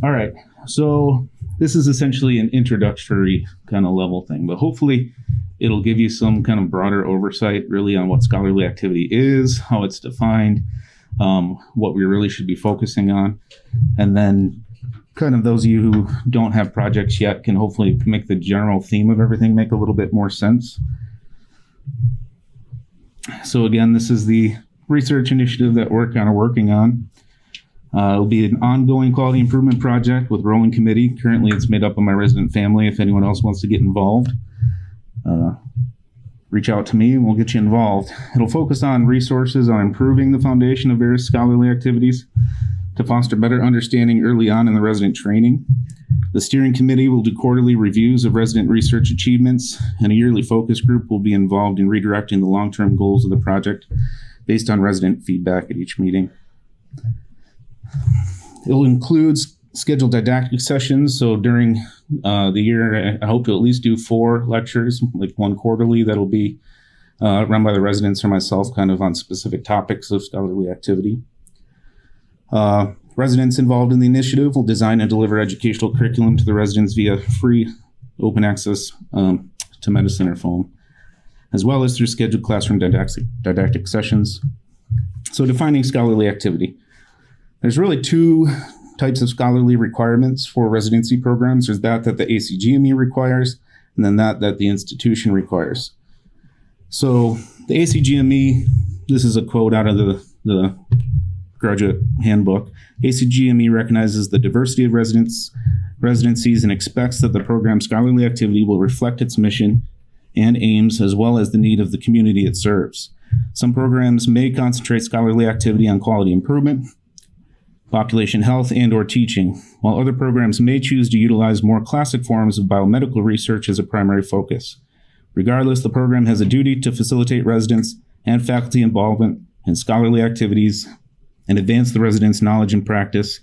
All right. So this is essentially an introductory kind of level thing, but hopefully it'll give you some kind of broader oversight really on what scholarly activity is, how it's defined, what we really should be focusing on. And then kind of those of you who don't have projects yet can hopefully make the general theme of everything make a little bit more sense. So again, this is the research initiative that we're kind of working on. It'll be an ongoing quality improvement project with rolling committee. Currently, it's made up of my resident family. If anyone else wants to get involved, reach out to me and we'll get you involved. It'll focus on resources on improving the foundation of various scholarly activities to foster better understanding early on in the resident training. The steering committee will do quarterly reviews of resident research achievements, and a yearly focus group will be involved in redirecting the long-term goals of the project based on resident feedback at each meeting. It'll include scheduled didactic sessions. So during the year, I hope to at least do 4 lectures, like one quarterly, that'll be run by the residents or myself, kind of on specific topics of scholarly activity. Residents involved in the initiative will design and deliver educational curriculum to the residents via free open access to medicine or phone, as well as through scheduled classroom didactic sessions. So defining scholarly activity. There's really 2 types of scholarly requirements for residency programs. There's that the ACGME requires, and then that the institution requires. So the ACGME, this is a quote out of the graduate handbook. ACGME recognizes the diversity of residencies and expects that the program's scholarly activity will reflect its mission and aims, as well as the need of the community it serves. Some programs may concentrate scholarly activity on quality improvement, population health, and/or teaching, while other programs may choose to utilize more classic forms of biomedical research as a primary focus. Regardless, the program has a duty to facilitate residents and faculty involvement in scholarly activities and advance the residents' knowledge and practice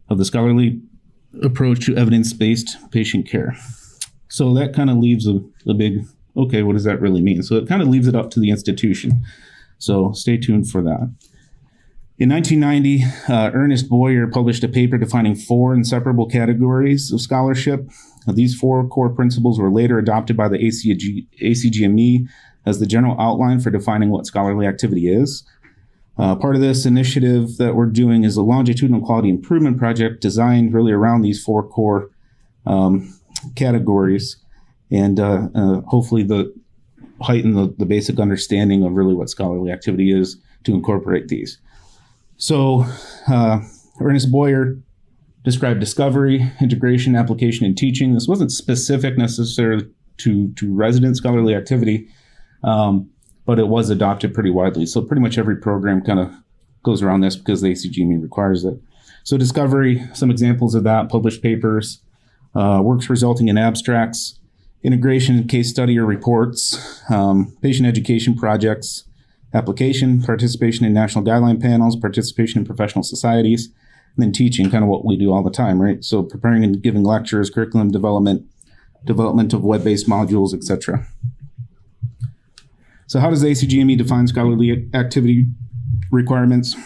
of the scholarly approach to evidence-based patient care. So that kind of leaves a big, okay, what does that really mean? So it kind of leaves it up to the institution. So stay tuned for that. In 1990, Ernest Boyer published a paper defining 4 inseparable categories of scholarship. These 4 core principles were later adopted by the ACGME as the general outline for defining what scholarly activity is. Part of this initiative that we're doing is a longitudinal quality improvement project designed really around these 4 core categories, and hopefully heighten the basic understanding of really what scholarly activity is to incorporate these. So Ernest Boyer described discovery, integration, application, and teaching. This wasn't specific necessarily to resident scholarly activity, but it was adopted pretty widely. So pretty much every program kind of goes around this because the ACGME requires it. So discovery, some examples of that: published papers, works resulting in abstracts, integration, case study or reports, patient education projects, application, participation in national guideline panels, participation in professional societies, and then teaching, kind of what we do all the time, right? So preparing and giving lectures, curriculum development of web-based modules, etc. So how does the ACGME define scholarly activity requirements?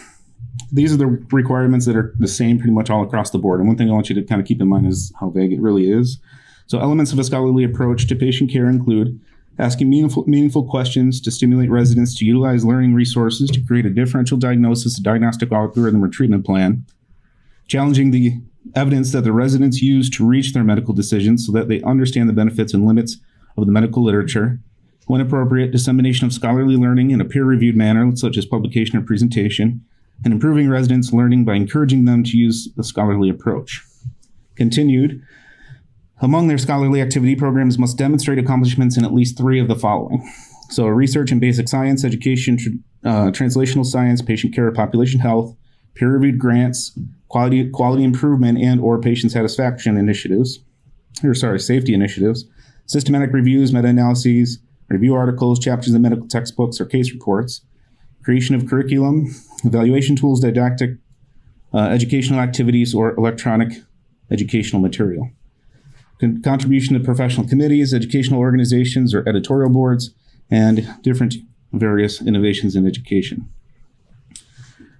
These are the requirements that are the same pretty much all across the board. And one thing I want you to kind of keep in mind is how vague it really is. So elements of a scholarly approach to patient care include asking meaningful questions to stimulate residents to utilize learning resources to create a differential diagnosis, a diagnostic algorithm, or treatment plan, challenging the evidence that the residents use to reach their medical decisions so that they understand the benefits and limits of the medical literature. When appropriate, dissemination of scholarly learning in a peer-reviewed manner, such as publication or presentation, and improving residents' learning by encouraging them to use the scholarly approach. Continued, among their scholarly activity, programs must demonstrate accomplishments in at least 3 of the following. So research in basic science, education, translational science, patient care, population health, peer-reviewed grants, quality improvement and/or patient satisfaction initiatives, safety initiatives, systematic reviews, meta-analyses, review articles, chapters in medical textbooks, or case reports, creation of curriculum, evaluation tools, didactic, educational activities, or electronic educational material. Contribution to professional committees, educational organizations, or editorial boards, and different various innovations in education.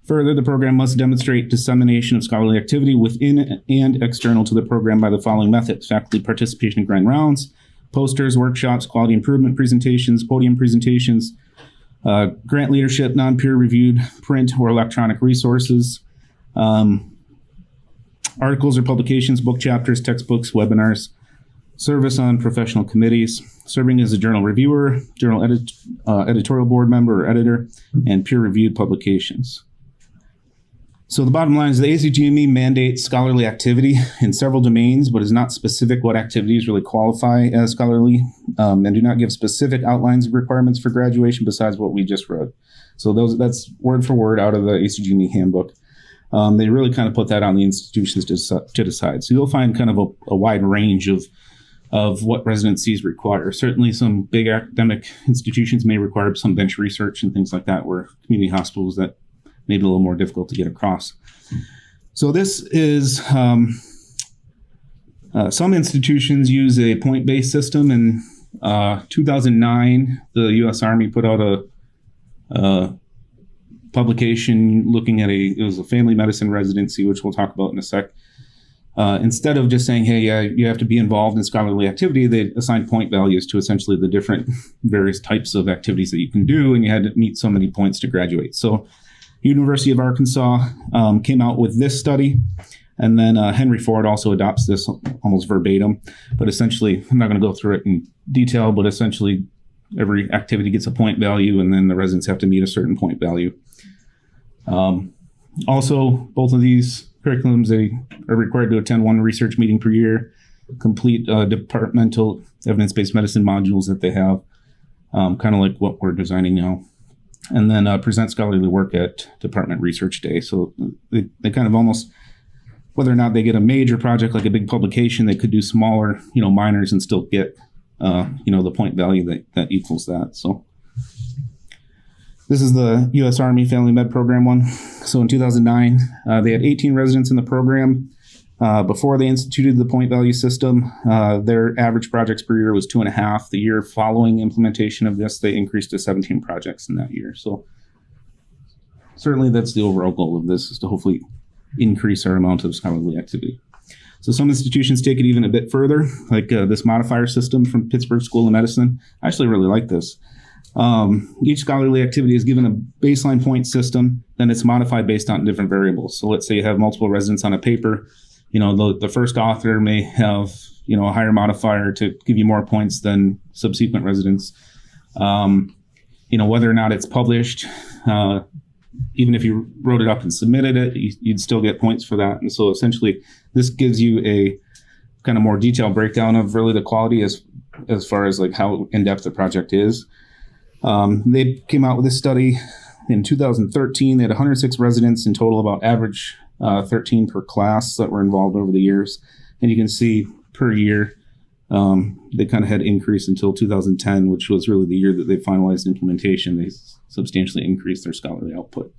Further, the program must demonstrate dissemination of scholarly activity within and external to the program by the following methods: faculty participation in grand rounds, posters, workshops, quality improvement presentations, podium presentations, grant leadership, non-peer-reviewed print or electronic resources, articles or publications, book chapters, textbooks, webinars, service on professional committees, serving as a journal reviewer, journal editorial board member or editor, and peer-reviewed publications. So the bottom line is the ACGME mandates scholarly activity in several domains, but is not specific what activities really qualify as scholarly, and do not give specific outlines of requirements for graduation besides what we just read. So that's word for word out of the ACGME handbook. They really kind of put that on the institutions to decide. So you'll find kind of a wide range of what residencies require. Certainly some big academic institutions may require some bench research and things like that, where community hospitals that may be a little more difficult to get across. So this is, some institutions use a point-based system. In 2009, the U.S. Army put out a publication looking at it was a family medicine residency, which we'll talk about in a sec. Instead of just saying, hey, yeah, you have to be involved in scholarly activity, they assigned point values to essentially the different various types of activities that you can do, and you had to meet so many points to graduate. So University of Arkansas came out with this study, and then Henry Ford also adopts this almost verbatim. But essentially, I'm not going to go through it in detail, but essentially every activity gets a point value, and then the residents have to meet a certain point value. Also, both of these curriculums, they are required to attend one research meeting per year, complete departmental evidence-based medicine modules that they have, kind of like what we're designing now, and then present scholarly work at department research day. So they kind of almost, whether or not they get a major project like a big publication, they could do smaller, minors and still get, the point value that equals that. So this is the U.S. Army Family Med Program one. So in 2009, they had 18 residents in the program. Before they instituted the point value system, their average projects per year was 2.5. The year following implementation of this, they increased to 17 projects in that year. So certainly that's the overall goal of this, is to hopefully increase our amount of scholarly activity. So some institutions take it even a bit further, like this modifier system from Pittsburgh School of Medicine. I actually really like this. Each scholarly activity is given a baseline point system, then it's modified based on different variables. So let's say you have multiple residents on a paper. The first author may have, a higher modifier to give you more points than subsequent residents. Whether or not it's published, even if you wrote it up and submitted it, you'd still get points for that. And so essentially, this gives you a kind of more detailed breakdown of really the quality as far as like how in-depth the project is. They came out with this study in 2013. They had 106 residents in total, about average 13 per class that were involved over the years. And you can see per year, they kind of had increased until 2010, which was really the year that they finalized implementation. They substantially increased their scholarly output.